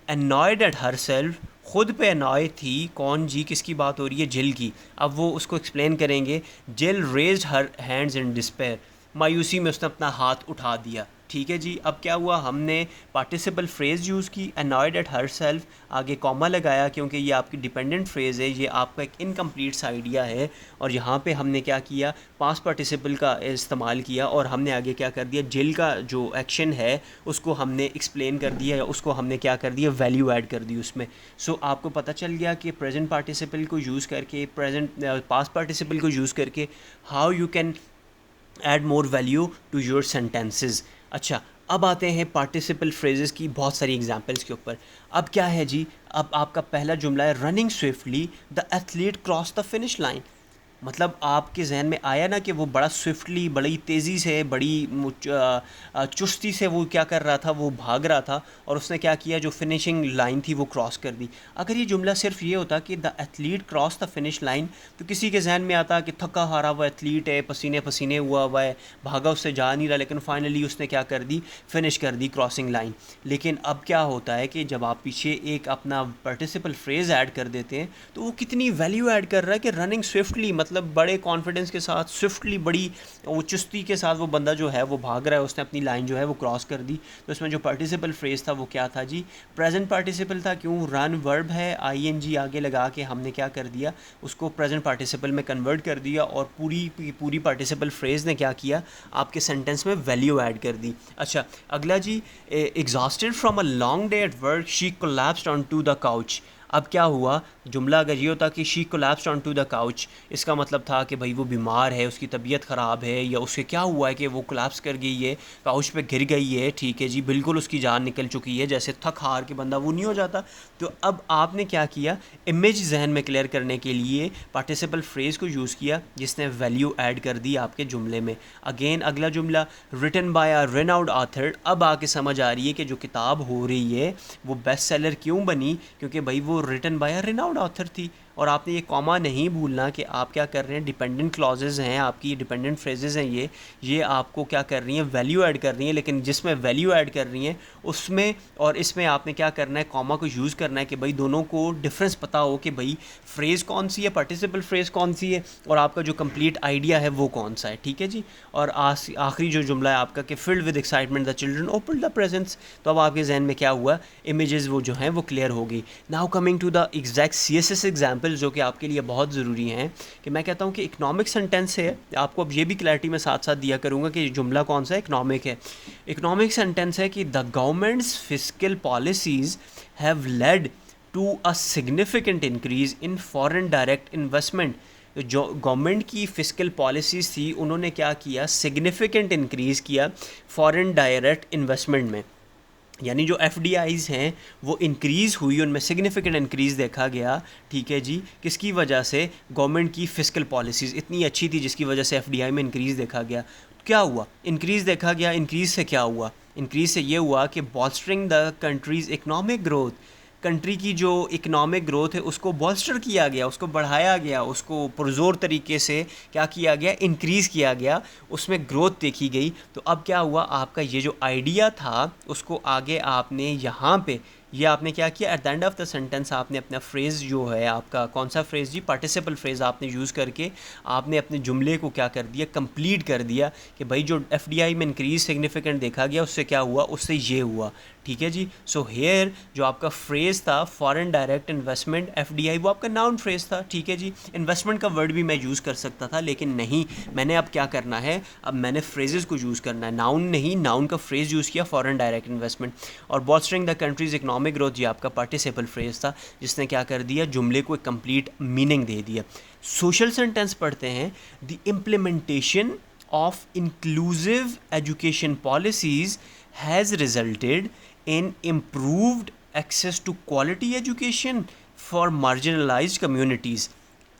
annoyed at herself, खुद पे annoy थी, कौन जी, किसकी बात हो रही है, जिल की। अब वो उसको एक्सप्लेन करेंगे। जिल raised her hands in despair, मायूसी में उसने अपना हाथ उठा दिया। ठीक है जी, अब क्या हुआ, हमने पार्टिसिपल फ्रेज़ यूज़ की, annoyed at herself, आगे कॉमा लगाया क्योंकि ये आपकी डिपेंडेंट फ्रेज़ है, ये आपका एक इनकम्प्लीट सा आइडिया है। और यहाँ पे हमने क्या किया, पास्ट पार्टिसिपल का इस्तेमाल किया और हमने आगे क्या कर दिया, जिल का जो एक्शन है उसको हमने एक्सप्लेन कर दिया, या उसको हमने क्या कर दिया, वैल्यू ऐड कर दी उसमें। सो आपको पता चल गया कि प्रेजेंट पार्टिसिपल को यूज़ करके, पास्ट पार्टिसिपल को यूज़ करके how you can add more value to your sentences. अच्छा, अब आते हैं पार्टिसिपल फ्रेजेस की बहुत सारी एग्जांपल्स के ऊपर। अब क्या है जी, अब आपका पहला जुमला है, running swiftly the athlete cross the finish line. मतलब आपके जहन में आया ना कि वो बड़ा स्विफ्टली, बड़ी तेज़ी से, बड़ी चुस्ती से वो क्या कर रहा था, वो भाग रहा था और उसने क्या किया, जो फिनिशिंग लाइन थी वो क्रॉस कर दी। अगर ये जुमला सिर्फ ये होता कि the athlete cross the finish line, तो किसी के जहन में आता कि थका हारा हुआ एथलीट है, पसीने पसीने हुआ है, भागा, उससे जा नहीं रहा, लेकिन फाइनली उसने क्या कर दी, फिनिश कर दी क्रॉसिंग लाइन। लेकिन अब क्या होता है कि जब आप पीछे एक अपना पार्टिसिपल फ्रेज़ ऐड कर देते हैं तो वो कितनी वैल्यू ऐड कर रहा है कि रनिंग स्विफ्टली, मतलब बड़े कॉन्फिडेंस के साथ, स्विफ्टली, बड़ी वो चुस्ती के साथ वो बंदा जो है वो भाग रहा है, उसने अपनी लाइन जो है वो क्रॉस कर दी। तो इसमें जो पार्टिसिपल फ्रेज़ था वो क्या था जी, प्रेजेंट पार्टिसिपल था। क्यों, रन वर्ब है, आईएनजी आगे लगा के हमने क्या कर दिया, उसको प्रेजेंट पार्टिसिपल में कन्वर्ट कर दिया और पूरी पार्टिसिपल फ्रेज़ ने क्या किया, आपके सेंटेंस में वैल्यू ऐड कर दी। अच्छा, अगला जी, exhausted from a long day at work she collapsed onto the couch. अब क्या हुआ, जुमला अगर ये होता कि she collapsed onto the couch, इसका मतलब था कि भाई वो बीमार है, उसकी तबीयत ख़राब है, या उसके क्या हुआ है कि वो कोलैप्स कर गई है, काउच पे गिर गई है। ठीक है जी, बिल्कुल उसकी जान निकल चुकी है, जैसे थक हार के बंदा वो नहीं हो जाता। तो अब आपने क्या किया, इमेज जहन में क्लियर करने के लिए पार्टिसिपल फ्रेज़ को यूज़ किया जिसने वैल्यू ऐड कर दी आपके जुमले में। अगेन अगला जुमला, written by a renowned author. अब आके समझ आ रही है कि जो किताब हो रही है वो बेस्ट सेलर क्यों बनी, क्योंकि भाई वो written by a renowned author थी। और आपने ये कॉमा नहीं भूलना कि आप क्या कर रहे हैं, डिपेंडेंट क्लॉजेज़ हैं आपकी, डिपेंडेंट फ्रेजेज़ हैं ये आपको क्या कर रही हैं, वैल्यू ऐड कर रही हैं। लेकिन जिसमें वैल्यू ऐड कर रही हैं उसमें और इसमें आपने क्या करना है, कॉमा को यूज़ करना है कि भाई दोनों को डिफरेंस पता हो कि भाई फ्रेज़ कौन सी है, पार्टिसिपल फ्रेज़ कौन सी है और आपका जो कंप्लीट आइडिया है वो कौन सा है। ठीक है जी। और आखिरी जो जुमला है आपका कि filled with excitement the children open the presents. तो अब आपके जहन में क्या हुआ, इमेजेस वो जो हैं वो क्लियर हो गई। Now coming to the exact CSS example जो कि आपके लिए बहुत ज़रूरी हैं, कि मैं कहता हूँ कि इकोनॉमिक सेंटेंस है, आपको अब ये भी क्लैरिटी में साथ साथ दिया करूँगा कि जुमला कौन सा इकोनॉमिक है। इकोनॉमिक सेंटेंस है कि the government's fiscal policies have led to a significant increase in foreign direct investment. जो गवर्नमेंट की फिस्कल पॉलिसीज़ थी उन्होंने क्या किया, सिग्निफिकेंट इंक्रीज़ किया फॉरेन डायरेक्ट इन्वेस्टमेंट में, यानी जो FDIs हैं वो इंक्रीज़ हुई, उनमें सिग्निफिकेंट इंक्रीज़ देखा गया। ठीक है जी, किसकी वजह से, गवर्नमेंट की फिस्कल पॉलिसीज़ इतनी अच्छी थी जिसकी वजह से FDI में इंक्रीज़ देखा गया। क्या हुआ, इंक्रीज़ देखा गया, इंक्रीज़ से क्या हुआ, इंक्रीज़ से ये हुआ कि bolstering the country's economic growth, country की जो इकनॉमिक ग्रोथ है उसको बॉल्स्टर किया गया, उसको बढ़ाया गया, उसको पुरजोर तरीके से क्या किया गया, इंक्रीज़ किया गया, उसमें ग्रोथ देखी गई। तो अब क्या हुआ, आपका ये जो आइडिया था उसको आगे आपने यहाँ पे ये आपने क्या किया, at the end of the sentence आपने अपना फ्रेज़ जो है आपका कौन सा फ्रेज़ जी, पार्टिसिपल फ्रेज़ आपने यूज़ करके आपने अपने जुमले को क्या कर दिया, कंप्लीट कर दिया कि भाई जो FDI में इंक्रीज सिग्निफिकेंट देखा गया उससे क्या हुआ, उससे ये हुआ। ठीक है जी। सो हेयर जो आपका फ्रेज़ था फॉरेन डायरेक्ट इन्वेस्टमेंट FDI, वो आपका नाउन फ्रेज़ था। ठीक है जी। इन्वेस्टमेंट का वर्ड भी मैं यूज़ कर सकता था लेकिन नहीं, मैंने अब क्या करना है, अब मैंने फ्रेजेस को यूज़ करना है, नाउन नहीं, नाउन का फ्रेज़ यूज़ किया फॉरेन डायरेक्ट इन्वेस्टमेंट। और बॉल्स्टरिंग द कंट्रीज इकनॉमिक ग्रोथ ये आपका पार्टिसिपल फ्रेज़ था जिसने क्या कर दिया, जुमले को एक कंप्लीट मीनिंग दे दिया। सोशल सेंटेंस पढ़ते हैं, the implementation of inclusive education policies has resulted in improved access to quality education for marginalized communities।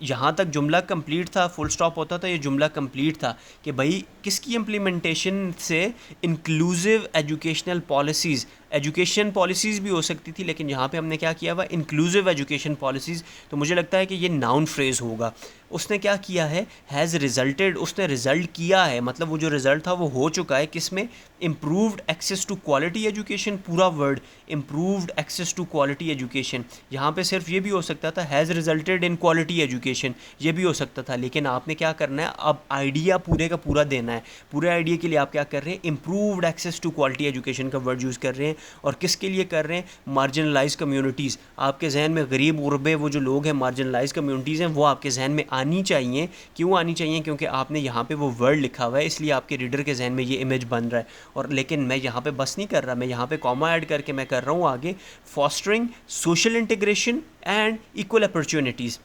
यहाँ तक जुमला कंप्लीट था, फुल स्टॉप होता था, ये जुमला कंप्लीट था कि भाई किसकी इम्प्लीमेंटेशन से, inclusive educational policies, education policies भी हो सकती थी, लेकिन यहाँ पे हमने क्या किया हुआ, इंक्लूसिव एजुकेशन पॉलिसीज़। तो मुझे लगता है कि ये नाउन फ्रेज़ होगा। उसने क्या किया है, हैज़ रिजल्टेड, उसने रिज़ल्ट किया है, मतलब वो जो रिज़ल्ट था वो हो चुका है किसमें, improved access to quality education, पूरा word improved access to quality education. यहाँ पे सिर्फ ये भी हो सकता था has resulted in quality education, ये भी हो सकता था, लेकिन आपने क्या करना है, अब आइडिया पूरे का पूरा देना है। पूरे आइडिया के लिए आप क्या कर रहे हैं, improved access to quality education का वर्ड यूज़ कर रहे हैं। और किसके लिए कर रहे हैं, मार्जिनलाइज कम्युनिटीज़। आपके जहन में गरीब गुरबे वो जो लोग हैं, मार्जिनलाइज कम्युनिटीज़ हैं, वो आपके जहन में आनी चाहिए। क्यों आनी चाहिए, क्योंकि आपने यहाँ पे वो वर्ड लिखा हुआ है, इसलिए आपके रीडर के जहन में ये इमेज बन रहा है। और लेकिन मैं यहाँ पे बस नहीं कर रहा, मैं यहाँ पे कॉमा ऐड करके मैं कर रहा हूँ आगे, fostering social integration and equal opportunities.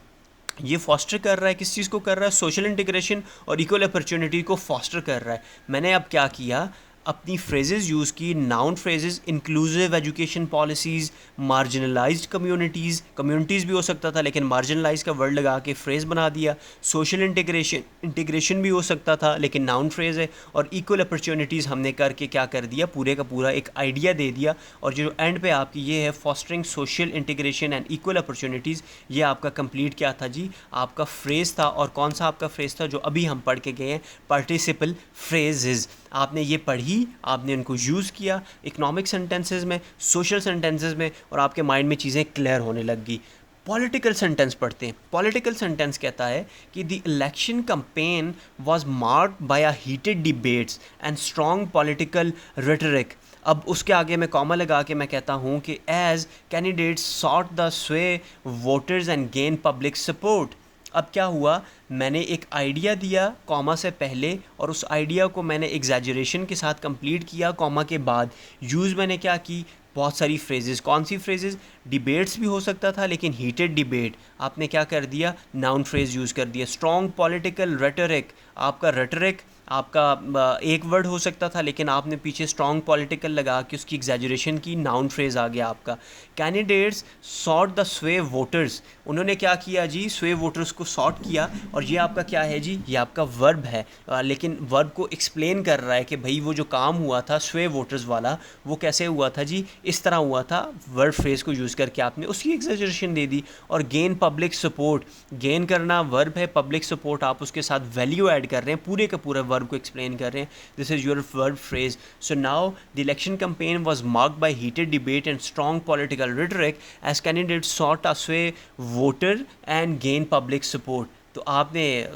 ये फॉस्टर कर रहा है, किस चीज़ को कर रहा है, सोशल इंटीग्रेशन और इक्वल अपॉर्चुनिटी को फॉस्टर कर रहा है। मैंने अब क्या किया, अपनी फ्रेजेस यूज़ की, noun phrases, inclusive education policies, marginalised communities भी हो सकता था, लेकिन मार्जिनलाइज का वर्ड लगा के फ्रेज़ बना दिया। सोशल इंटीग्रेशन भी हो सकता था, लेकिन नाउन फ्रेज़ है। और इक्वल अपॉर्चुनिटीज़ हमने करके क्या कर दिया, पूरे का पूरा एक आइडिया दे दिया। और जो एंड पे आपकी ये है, fostering social integration and equal opportunities, ये आपका कंप्लीट क्या था जी, आपका फ्रेज़ था। और कौन सा आपका फ्रेज़ था, जो अभी हम पढ़ के गए हैं, पार्टिसिपल फ्रेजेस। आपने ये पढ़ी, आपने उनको यूज़ किया इकोनॉमिक सेंटेंसेस में, सोशल सेंटेंसेस में, और आपके माइंड में चीज़ें क्लियर होने लग गई। पॉलिटिकल सेंटेंस पढ़ते हैं। पॉलिटिकल सेंटेंस कहता है कि the election campaign was marked bye a heated debates and strong political rhetoric. अब उसके आगे मैं कॉमा लगा के मैं कहता हूँ कि as candidates sought the sway voters and gain public support. अब क्या हुआ, मैंने एक आइडिया दिया कॉमा से पहले, और उस आइडिया को मैंने एग्जैजरेशन के साथ कंप्लीट किया कॉमा के बाद। यूज़ मैंने क्या की, बहुत सारी फ्रेजेस। कौन सी फ्रेजेस, डिबेट्स भी हो सकता था, लेकिन हीटेड डिबेट आपने क्या कर दिया, नाउन फ्रेज यूज़ कर दिया। स्ट्रॉन्ग पॉलिटिकल रेटरिक, आपका रेटरिक आपका एक वर्ड हो सकता था, लेकिन आपने पीछे स्ट्रॉन्ग पॉलिटिकल लगा के उसकी एग्जैजरेशन की, नाउन फ्रेज आ गया आपका। Candidates sort the sway voters, उन्होंने क्या किया जी, स्वे वोटर्स को सॉर्ट किया। और ये आपका क्या है जी, ये आपका वर्ब है, लेकिन वर्ब को एक्सप्लेन कर रहा है कि भाई वो जो काम हुआ था स्वे वोटर्स वाला, वो कैसे हुआ था जी, इस तरह हुआ था। वर्ब फ्रेज को यूज़ करके आपने उसकी एग्जैजरेशन दे दी। और गेन पब्लिक सपोर्ट, गेन करना वर्ब है, पब्लिक सपोर्ट आप उसके साथ वैल्यू ऐड कर रहे हैं, पूरे का पूरा वर्ब को एक्सप्लेन कर रहे हैं। This is your verb phrase. So now the election campaign was marked by heated debate and strong political rhetoric as candidates sought a sway voter and gain public support. तो आपने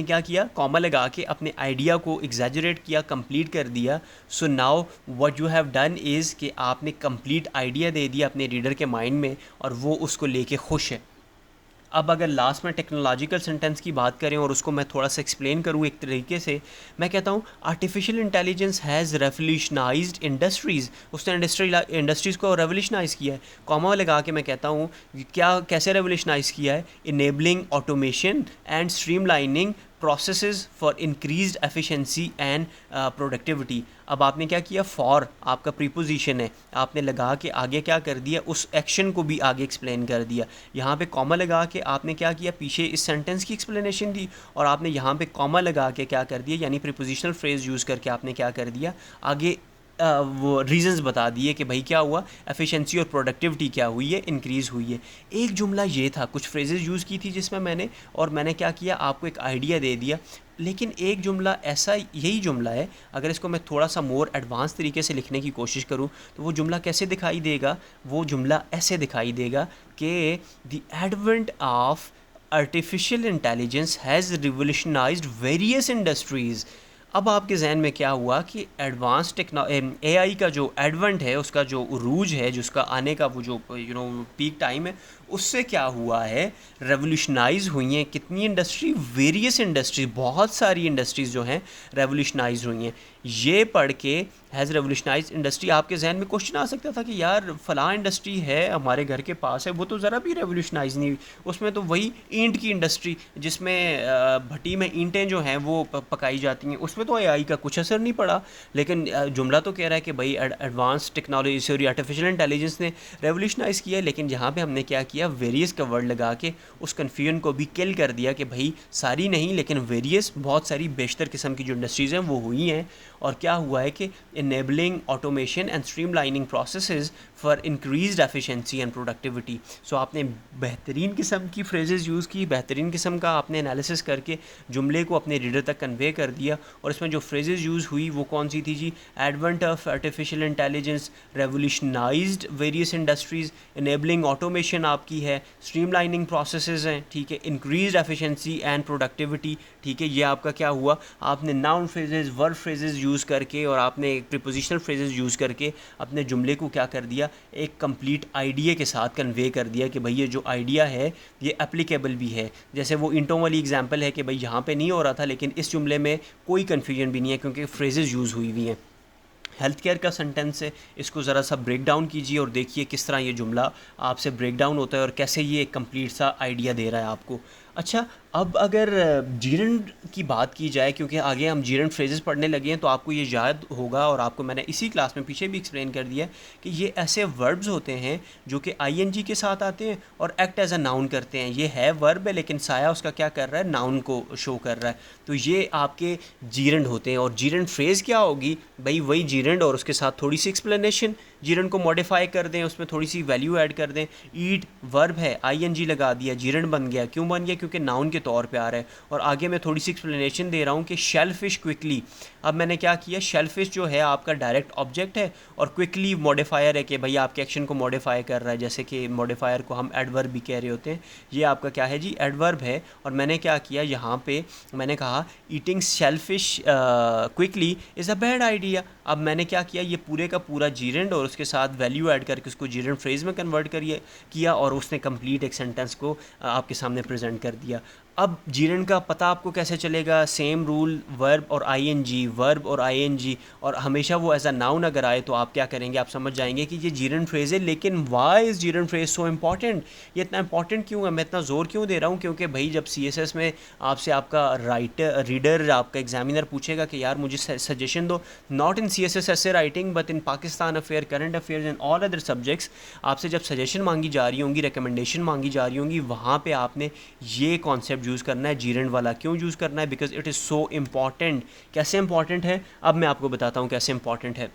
क्या किया, comma लगा के अपने आइडिया को exaggerate किया, complete कर दिया। So now what you have done is कि आपने कंप्लीट आइडिया दे दिया अपने रीडर के माइंड में, और वो उसको लेके खुश है। अब अगर लास्ट में टेक्नोलॉजिकल सेंटेंस की बात करें और उसको मैं थोड़ा सा एक्सप्लेन करूँ एक तरीके से, मैं कहता हूँ आर्टिफिशियल इंटेलिजेंस हैज़ रेवोल्यूशनाइज्ड इंडस्ट्रीज़, उसने इंडस्ट्रीज़ को रेवोल्यूशनाइज़ किया है। कॉमा लगा के मैं कहता हूँ क्या, कैसे रेवोल्यूशनाइज़ किया है, enabling automation and streamlining processes for increased efficiency and productivity. अब आपने क्या किया, फॉर आपका प्रीपोजिशन है, आपने लगा के आगे क्या कर दिया, उस एक्शन को भी आगे एक्सप्लेन कर दिया। यहाँ पे कॉमा लगा के आपने क्या किया, पीछे इस सेंटेंस की एक्सप्लेनेशन दी, और आपने यहाँ पे कॉमा लगा के क्या कर दिया, यानी प्रीपोजिशनल फ्रेज यूज़ करके आपने क्या कर दिया, आगे वो रीजंस बता दिए कि भाई क्या हुआ, एफिशिएंसी और प्रोडक्टिविटी क्या हुई है, इंक्रीज़ हुई है। एक जुमला ये था, कुछ फ्रेजेस यूज़ की थी जिसमें मैंने क्या किया, आपको एक आइडिया दे दिया। लेकिन एक जुमला ऐसा, यही जुमला है, अगर इसको मैं थोड़ा सा मोर एडवांस तरीके से लिखने की कोशिश करूँ तो वो जुमला कैसे दिखाई देगा, वो जुमला ऐसे दिखाई देगा कि the advent of artificial intelligence has revolutionised various industries. अब आपके जहन में क्या हुआ कि एडवांस एआई का जो एडवेंट है, उसका जो उरूज है, जिसका आने का वो जो पीक टाइम है, उससे क्या हुआ है, रेवोल्यूशनाइज हुई हैं कितनी इंडस्ट्री, वेरियस इंडस्ट्री, बहुत सारी इंडस्ट्रीज़ जो हैं रेवोल्यूशनाइज हुई हैं। ये पढ़ के हैज़ रेवोल्यूशनाइज इंडस्ट्री, आपके जहन में क्वेश्चन आ सकता था कि यार फ़लाँ इंडस्ट्री है हमारे घर के पास है, वो तो ज़रा भी रेवोल्यूशनाइज नहीं हुई, उसमें तो वही ईंट की इंडस्ट्री जिसमें भट्टी में ईंटें जो हैं वो पकाई जाती हैं, उसमें तो एआई का कुछ असर नहीं पड़ा। लेकिन जुमला तो कह रहा है कि भाई advance technology, sorry artificial intelligence ने रेवोल्यूशनाइज़ किया, लेकिन यहाँ पे हमने क्या किया, वेरियस का वर्ड लगा के उस कन्फ्यूजन को भी किल कर दिया कि भाई सारी नहीं, लेकिन वेरियस बहुत सारी बेशतर किस्म की जो इंडस्ट्रीज़ हैं वो हुई हैं। और क्या हुआ है कि enabling automation and streamlining processes for increased efficiency and productivity. So आपने बेहतरीन किस्म की फ्रेजेस यूज़ की, बेहतरीन किस्म का आपने एनालिसिस करके जुमले को अपने रीडर तक कन्वे कर दिया। और इसमें जो फ्रेजेस यूज़ हुई वो कौन सी थी जी? Advent of artificial intelligence revolutionised various industries, enabling automation आपकी है, स्ट्रीमलाइनिंग प्रोसेसेस हैं, ठीक है, इंक्रीज्ड एफिशिएंसी एंड प्रोडक्टिविटी, ठीक है। ये आपका क्या हुआ? आपने noun phrases, verb phrases use करके और आपने प्रीपोजिशनल फ्रेजेस यूज़ करके अपने जुमले को क्या कर दिया? एक कंप्लीट आइडिया के साथ कन्वे कर दिया कि भाई ये जो आइडिया है ये एप्लीकेबल भी है। जैसे वो इंटों वाली एग्जांपल है कि भाई यहाँ पे नहीं हो रहा था, लेकिन इस जुमले में कोई कन्फ्यूजन भी नहीं है क्योंकि फ्रेजेस यूज़ हुई हुई हैं। हेल्थ केयर का सेंटेंस है, इसको ज़रा सा ब्रेक डाउन कीजिए और देखिए किस तरह ये जुमला आपसे ब्रेक डाउन होता है और कैसे ये एक कंप्लीट सा आइडिया दे रहा है आपको। अच्छा, अब अगर जीरंड की बात की जाए, क्योंकि आगे हम जीरंड फ्रेजेस पढ़ने लगे हैं, तो आपको ये याद होगा और आपको मैंने इसी क्लास में पीछे भी एक्सप्लेन कर दिया कि ये ऐसे वर्ब्स होते हैं जो कि आईएनजी के साथ आते हैं और एक्ट एज अ नाउन करते हैं। ये है वर्ब है लेकिन साया उसका क्या कर रहा है? नाउन को शो कर रहा है। तो ये आपके जीरंड होते हैं। और जीरंड फ्रेज़ क्या होगी भाई? वही जीरंड और उसके साथ थोड़ी सी एक्सप्लेनेशन। जीरंड को मॉडिफाई कर दें, उसमें थोड़ी सी वैल्यू ऐड कर दें। ईट वर्ब है, आईएनजी लगा दिया, जीरंड बन गया। क्यों बन गया? क्योंकि नाउन के तौर पे आ रहा है। और आगे मैं थोड़ी सी एक्सप्लेनेशन दे रहा हूँ कि शेलफिश क्विकली। अब मैंने क्या किया? शेलफिश जो है आपका डायरेक्ट ऑब्जेक्ट है और क्विकली मॉडिफायर है कि भाई आपके एक्शन को मॉडिफाई कर रहा है। जैसे कि मॉडिफायर को हम एडवर्ब भी कह रहे होते हैं। ये आपका क्या है जी? एडवर्ब है। और मैंने क्या किया यहाँ पे? मैंने कहा eating shellfish quickly is a bad idea. अब मैंने क्या किया? ये पूरे का पूरा जीरंड और उसके साथ वैल्यू ऐड करके उसको जीरंड फ्रेज में कन्वर्ट करिए किया और उसने कंप्लीट एक सेंटेंस को आपके सामने प्रेजेंट कर दिया। अब जीरंड का पता आपको कैसे चलेगा? सेम रूल, वर्ब और आईएनजी, वर्ब और आईएनजी, और हमेशा वो एज अ नाउन अगर आए तो आप क्या करेंगे? आप समझ जाएंगे कि ये जीरंड फ्रेज है। लेकिन why is gerund phrase so important? ये इतना इंपॉर्टेंट क्यों है? मैं इतना ज़ोर क्यों दे रहा हूँ? क्योंकि भाई जब सीएसएस में आपसे आपका रीडर, आपका एग्जामिनर पूछेगा कि यार मुझे सजेशन दो, नॉट इन सीएसएस ऐसे writing but in Pakistan affair, current affairs and all other subjects, आपसे जब सजेशन मांगी जा रही होंगी, रिकमेंडेशन मांगी जा रही होंगी, वहाँ पे आपने ये कॉन्सेप्ट यूज़ करना है, जीरंड वाला। क्यों यूज़ करना है? Because it is so important. कैसे इंपॉर्टेंट है? अब मैं आपको बताता हूँ कैसे इंपॉर्टेंट है।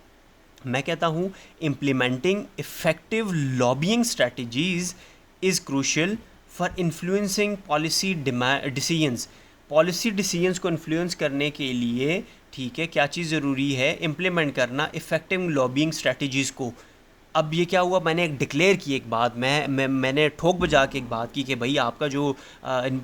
मैं कहता हूँ implementing effective lobbying strategies is crucial for influencing policy decisions. Policy decisions को इन्फ्लुएंस करने के लिए, ठीक है, क्या चीज़ ज़रूरी है? इम्प्लीमेंट करना इफेक्टिव लॉबिंग स्ट्रेटजीज़ को। अब ये क्या हुआ? मैंने एक डिक्लेयर की एक बात, मैंने ठोक बजा के एक बात की कि भाई आपका जो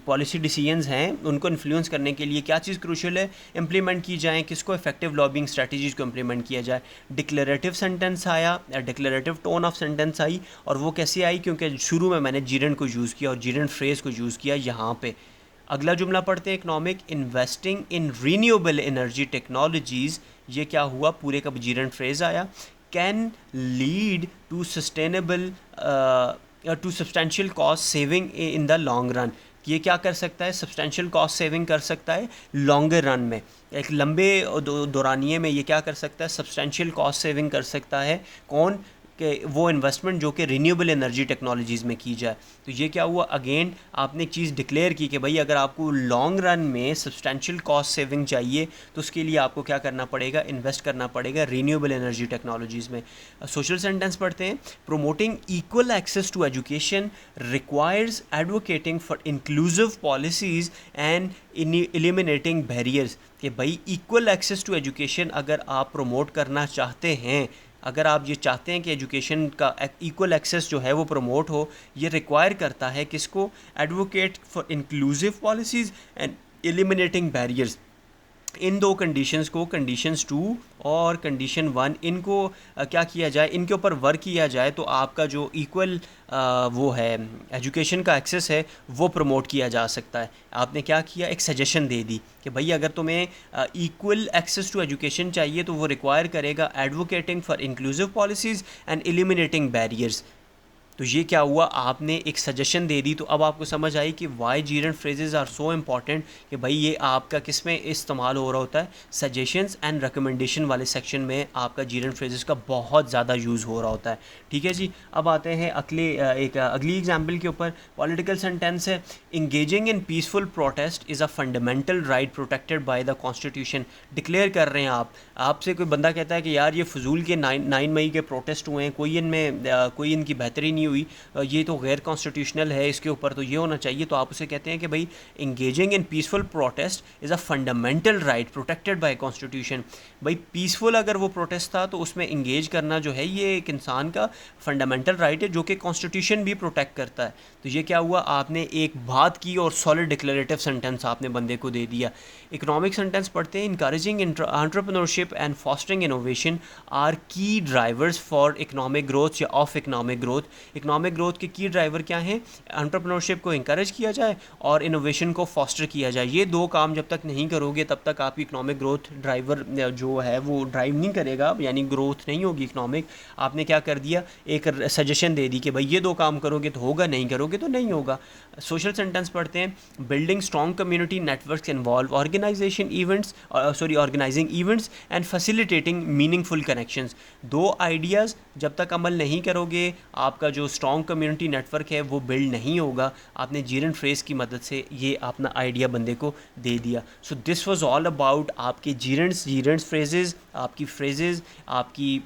पॉलिसी डिसीजंस हैं उनको इन्फ्लुएंस करने के लिए क्या चीज़ क्रूशियल है? इम्प्लीमेंट की जाए। किसको? इफेक्टिव लॉबिंग स्ट्रेटजीज़ को इम्प्लीमेंट किया जाए। डिक्लेरेटिव सेंटेंस आया, declarative tone of sentence I. और वो कैसे आई? क्योंकि शुरू में मैंने जीरंड को यूज़ किया और जीरंड फ्रेज़ को यूज़ किया यहाँ पे। अगला जुमला पढ़ते हैं, economic investing in renewable energy technologies. ये क्या हुआ? पूरे का जीरंड फ्रेज़ आया। Can lead to sustainable to substantial cost saving in the long run. ये क्या कर सकता है? सब्सटेंशियल कॉस्ट सेविंग कर सकता है लॉन्गर रन में, एक लंबे दौरानिए में। ये क्या कर सकता है? सब्सटेंशियल कॉस्ट सेविंग कर सकता है। कौन? कि वो इन्वेस्टमेंट जो कि रिन्यूएबल एनर्जी टेक्नोलॉजीज़ में की जाए। तो ये क्या हुआ? अगेन आपने एक चीज़ डिक्लेयर की कि भाई अगर आपको लॉन्ग रन में सब्सटेंशियल कॉस्ट सेविंग चाहिए तो उसके लिए आपको क्या करना पड़ेगा? इन्वेस्ट करना पड़ेगा रिन्यूएबल एनर्जी टेक्नोलॉजीज़ में। सोशल सेंटेंस पढ़ते हैं, promoting equal access to education requires advocating for inclusive policies and eliminating barriers. कि भाई इक्वल एक्सेस टू एजुकेशन अगर आप प्रमोट करना चाहते हैं, अगर आप ये चाहते हैं कि एजुकेशन का इक्वल एक्सेस जो है वो प्रमोट हो, ये रिक्वायर करता है किसको? Advocate for inclusive policies and eliminating barriers. इन दो कंडीशंस को, कंडीशंस 2 और कंडीशन 1, इनको क्या किया जाए? इनके ऊपर वर्क किया जाए तो आपका जो इक्वल वो है एजुकेशन का एक्सेस है वो प्रमोट किया जा सकता है। आपने क्या किया? एक सजेशन दे दी कि भाई अगर तुम्हें इक्वल एक्सेस टू एजुकेशन चाहिए तो वो रिक्वायर करेगा advocating for inclusive policies and eliminating barriers. तो ये क्या हुआ, आपने एक सजेशन दे दी, तो अब आपको समझ आई कि why gerund phrases are so important, कि भाई ये आपका किस में इस्तेमाल हो रहा होता है, सजेशंस एंड रिकमेंडेशन वाले सेक्शन में आपका जीरेंट फ्रेजेस का बहुत ज़्यादा यूज़ हो रहा होता है। ठीक है जी, अब आते हैं अगली एग्जाम्पल के ऊपर। पॉलिटिकल सेंटेंस है, engaging in peaceful protest is a fundamental right protected by the constitution. Declare कर रहे हैं आप, आपसे कोई बंदा कहता है कि यार ये फजूल के 9 मई के प्रोटेस्ट हुए हैं, कोई इनकी बेहतरी नहीं हुई, ये तो गैर कॉन्स्टिट्यूशनल है, इसके ऊपर तो ये होना चाहिए, तो आप उसे कहते हैं कि भाई engaging in peaceful protest is a fundamental right protected by constitution. भाई पीसफुल अगर वो प्रोटेस्ट था तो उसमें इंगेज करना जो है ये एक इंसान का फंडामेंटल राइट है, जो कि कॉन्स्टिट्यूशन भी प्रोटेक्ट करता है। तो ये क्या हुआ, आपने एक बात की और सॉलिड डिक्लेरेटिव सेंटेंस आपने बंदे को दे दिया। इकोनॉमिक सेंटेंस पढ़ते हैं, encouraging entrepreneurship and fostering innovation are key drivers for economic growth या of economic growth. Economic growth के की ड्राइवर क्या हैं, एंटरप्रेन्योरशिप को इंकरेज किया जाए और इनोवेशन को फॉस्टर किया जाए। ये दो काम जब तक नहीं करोगे तब तक आपकी इकोनॉमिक ग्रोथ ड्राइवर जो है वो ड्राइव नहीं करेगा, यानी ग्रोथ नहीं होगी इकोनॉमिक। आपने क्या कर दिया, एक सजेशन दे दी कि भाई ये दो काम करोगे तो होगा, नहीं करोगे तो नहीं होगा। सोशल सेंटेंस पढ़ते हैं, building strong community networks involve organizing events and facilitating meaningful connections. दो आइडियाज़ जब तक अमल नहीं करोगे आपका जो स्ट्रॉन्ग कम्युनिटी नेटवर्क है वो बिल्ड नहीं होगा। आपने जीरेंट फ्रेज की मदद से ये अपना आइडिया बंदे को दे दिया। So this was all about आपके जीरेंट्स फ्रेजेस, आपकी फ्रेजेस, आपकी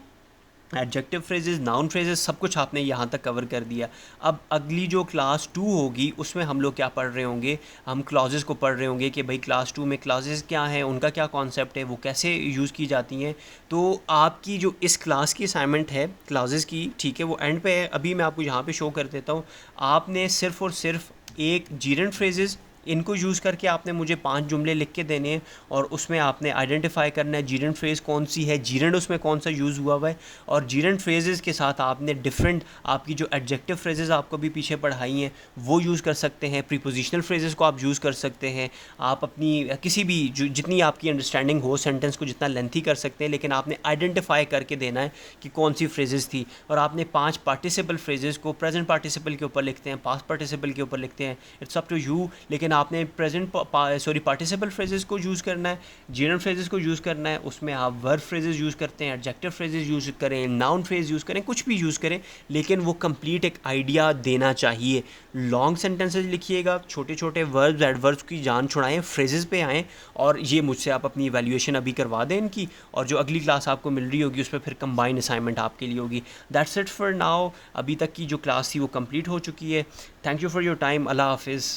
एडजेक्टिव फ्रेजेस, नाउन फ्रेजेस, सब कुछ आपने यहाँ तक कवर कर दिया। अब अगली जो क्लास 2 होगी उसमें हम लोग क्या पढ़ रहे होंगे, हम क्लॉजेस को पढ़ रहे होंगे कि भाई क्लास 2 में क्लॉजेस क्या हैं, उनका क्या कॉन्सेप्ट है, वो कैसे यूज़ की जाती हैं। तो आपकी जो इस क्लास की असाइनमेंट है क्लॉजेस की, ठीक है, वो एंड पे है, अभी मैं आपको यहाँ पे शो कर देता हूँ। आपने सिर्फ़ और सिर्फ एक जीरेंट फ्रेजेस इनको यूज़ करके आपने मुझे 5 जुमले लिख के देने हैं और उसमें आपने आइडेंटिफाई करना है जीरेंट फ्रेज़ कौन सी है, जीरेंट उसमें कौन सा यूज़ हुआ हुआ है, और जीरेंट फ्रेजेस के साथ आपने डिफरेंट आपकी जो एडजेक्टिव फ्रेजेस आपको भी पीछे पढ़ाई हैं वो यूज़ कर सकते हैं। प्रीपोजिशनल फ्रेजेस को आप यूज़ कर सकते हैं, आप अपनी किसी भी जो जितनी आपकी अंडरस्टैंडिंग हो सेंटेंस को जितना लेंथी कर सकते हैं, लेकिन आपने आइडेंटिफाई करके देना है कि कौन सी फ्रेजेस थी। और आपने 5 पार्टिसिपल फ्रेजेस को प्रेजेंट पार्टिसिपल के ऊपर लिखते हैं, पास्ट पार्टिसिपल के ऊपर लिखते हैं, इट्स अप टू यू, लेकिन आपने पार्टिसिपल फ्रेजेस को यूज़ करना है, जीरेंट फ्रेजेस को यूज़ करना है। उसमें आप वर्ब फ्रेजेस यूज़ करते हैं, एडजेक्टिव फ्रेजेस यूज़ करें, नाउन फ्रेज यूज़ करें, कुछ भी यूज़ करें, लेकिन वो कंप्लीट एक आइडिया देना चाहिए। लॉन्ग सेंटेंसेस लिखिएगा, छोटे छोटे वर्ब्स एडवर्ब्स की जान छुड़ाएं, फ्रेजेस पे आएँ, और ये मुझसे आप अपनी इवैल्यूएशन अभी करवा दें इनकी, और जो अगली क्लास आपको मिल रही होगी उस पर फिर कंबाइन असाइनमेंट आपके लिए होगी। That's it for now. अभी तक की जो क्लास थी वो कंप्लीट हो चुकी है। Thank you for your time. अल्लाह हाफिज़।